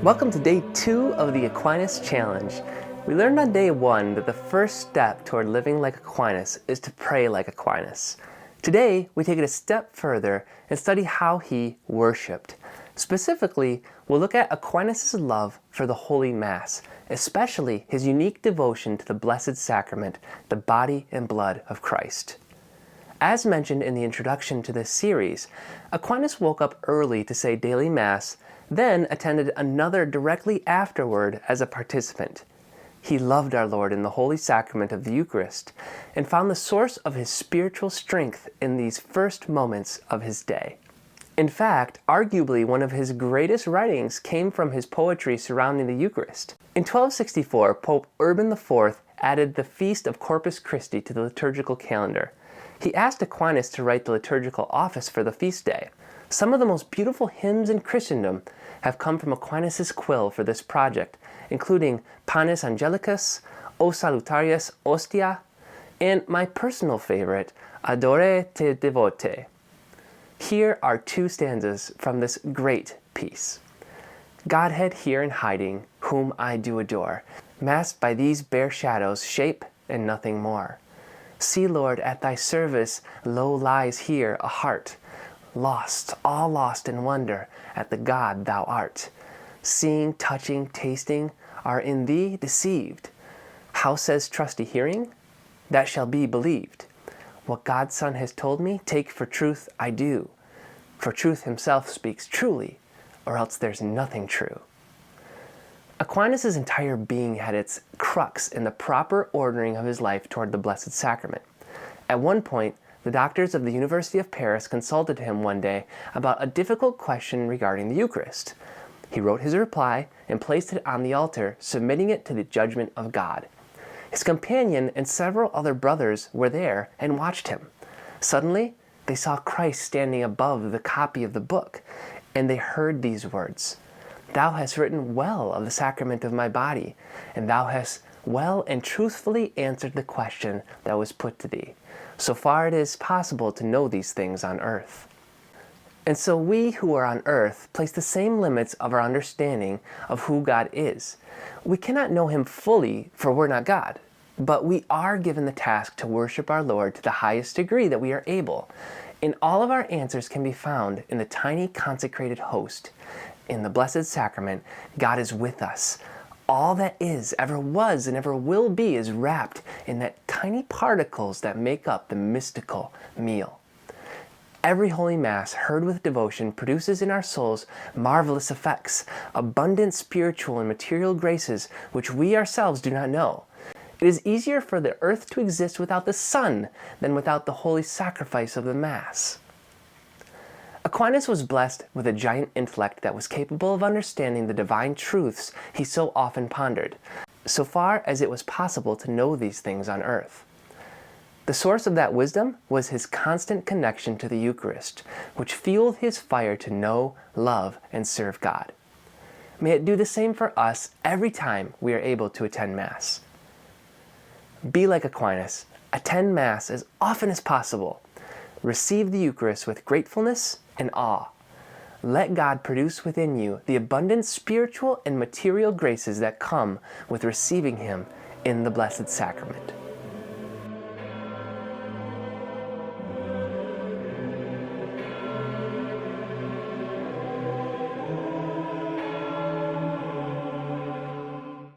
Welcome to day 2 of the Aquinas Challenge. We learned on day 1 that the first step toward living like Aquinas is to pray like Aquinas. Today, we take it a step further and study how he worshipped. Specifically, we'll look at Aquinas' love for the Holy Mass, especially his unique devotion to the Blessed Sacrament, the body and blood of Christ. As mentioned in the introduction to this series, Aquinas woke up early to say daily Mass, then attended another directly afterward as a participant. He loved our Lord in the Holy Sacrament of the Eucharist and found the source of his spiritual strength in these first moments of his day. In fact, arguably one of his greatest writings came from his poetry surrounding the Eucharist. In 1264, Pope Urban IV added the feast of Corpus Christi to the liturgical calendar. He asked Aquinas to write the liturgical office for the feast day. Some of the most beautiful hymns in Christendom have come from Aquinas' quill for this project, including Panis Angelicus, O Salutarius Ostia, and my personal favorite, Adore te devote. Here are 2 stanzas from this great piece. Godhead here in hiding, whom I do adore, masked by these bare shadows, shape and nothing more. See, Lord, at thy service, lo lies here a heart, lost, all lost in wonder at the God thou art. Seeing, touching, tasting, are in thee deceived. How says trusty hearing? That shall be believed. What God's Son has told me, take for truth I do. For truth himself speaks truly, or else there's nothing true. Aquinas' entire being had its crux in the proper ordering of his life toward the Blessed Sacrament. At one point, the doctors of the University of Paris consulted him one day about a difficult question regarding the Eucharist. He wrote his reply and placed it on the altar, submitting it to the judgment of God. His companion and several other brothers were there and watched him. Suddenly, they saw Christ standing above the copy of the book, and they heard these words, "Thou hast written well of the sacrament of my body, and thou hast well and truthfully answered the question that was put to thee, so far it is possible to know these things on earth." And so we who are on earth place the same limits of our understanding of who God is. We cannot know him fully, for we're not God, but we are given the task to worship our Lord to the highest degree that we are able. And all of our answers can be found in the tiny consecrated host. In the Blessed Sacrament, God is with us. All that is, ever was, and ever will be is wrapped in that tiny particles that make up the mystical meal. Every Holy Mass heard with devotion produces in our souls marvelous effects, abundant spiritual and material graces which we ourselves do not know. It is easier for the earth to exist without the sun than without the holy sacrifice of the Mass. Aquinas was blessed with a giant intellect that was capable of understanding the divine truths he so often pondered, so far as it was possible to know these things on earth. The source of that wisdom was his constant connection to the Eucharist, which fueled his fire to know, love, and serve God. May it do the same for us every time we are able to attend Mass. Be like Aquinas. Attend Mass as often as possible. Receive the Eucharist with gratefulness and awe. Let God produce within you the abundant spiritual and material graces that come with receiving him in the Blessed Sacrament.